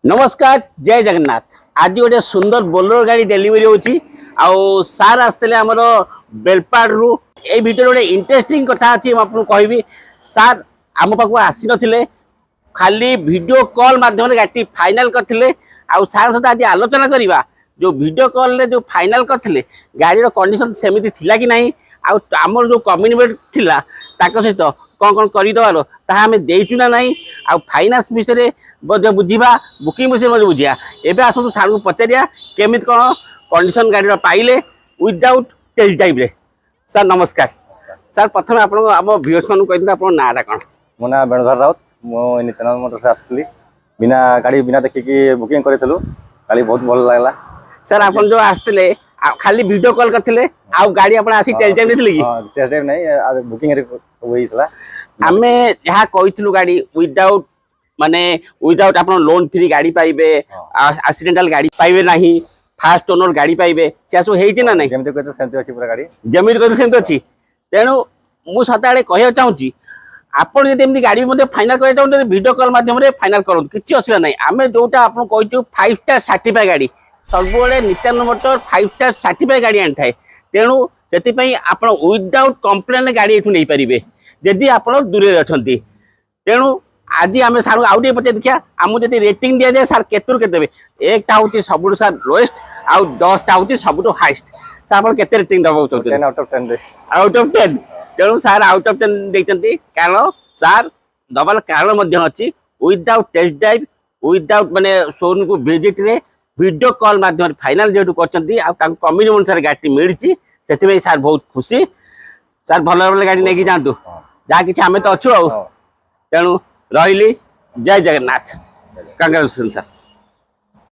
नमस्कार जय जगन्नाथ। आज गोटे सुंदर बोलेरो गाड़ी डेलीवरी होची आउ सार आसते आमर बेलपाड़ रु ए भिडियो गोटे इंटरेस्टिंग कथा अच्छी आपको कहबी। सार आम पाक आसी नथिले, खाली वीडियो कॉल माध्यम गाड़ी फाइनाल करथिले आउ सार सहित आज आलोचना करवा। जो वीडियो कॉल रे जो फाइनाल करथिले गाड़ी कंडीशन सेमिति थिला कि नहीं, आउ आमर जो कम्युनिकेट थिला ताको सहित कौन कौन करदेवार ताहा आम देचु ना नहीं, आउ फाइनान्स विषय बुझा, बुकिंग विषय बुझा। एवं आसतु सार को पचारिया केमी कौन कंडीशन गाड़ी पाइले विदाउट टेस्ट ड्राइव रे। सर नमस्कार। सर प्रथम आप व्यूअर्स मान कही आप नाटा कौन? मो ना वेणुधर राउत। मुझे नित्यानंद मोटर्स आसली बिना गाड़ी बिना देखिकी बुकिंग करूँ। गाड़ी बहुत भल लगला। सर आप जो आसते खाली वीडियो कॉल करते आउ गाड़ी आप टेस्ट ड्राइव नहीं कि? टेस्ट ड्राइव नहीं, बुकिंग आमे जहाँ कही गाड़ी विदाउट माने विदाउट आप लोन फ्री गाड़ी पाइबे, एक्सीडेंटल गाड़ी पाइबे नहीं, फास्ट ओनर गाड़ी पाइबे, से सब होई ना नहीं? जेमति कहते सेमति अछि पूरा गाड़ी। जमीन कहते सेमति अछि। तेणु मु सदाळे कहया चाहूची आपण यदि एमती गाड़ी मध्ये फाइनल करया चाहते वीडियो कॉल माध्यम रे फाइनल करूँ, किछि असुविधा नहीं। आमे जोटा आपन कहिचु 5 स्टार सर्टिफाइड गाड़ी सबुबले नित्यानंद मोटर 5 स्टार सर्टिफाइड गाड़ी आनथाय। तेणु सेति आप विदाउट कंप्लेन गाड़ी एठू नहीं पारिबे यदि आप दूर अच्छी। तेणु आज आम सार आउ पचार देखिया आमको जब रेटिंग दि जाए सार केतु के एक हूँ सब सार लोएस्ट आउ 10 हूँ सब हाइस्ट। सार आप केते रेटिंग दबा चाहते? 10 आउट ऑफ 10 आउट ऑफ 10। तेणु सार आउट ऑफ 10 देखते कारण सार दबार कारण अच्छी विदाउट टेस्ट ड्राइव विदाउट माने शोरूम को विजिट रे वीडियो कॉल माध्यम फाइनाल जेटू कर कम्युनिटी अनुसार गाड़ी मिली से सार बहुत खुशी। सार भल भल गाड़ी नहीं जातु जहाँ कि आम तो अच्छु। तेणु रही जय जगन्नाथ। Congratulation sir.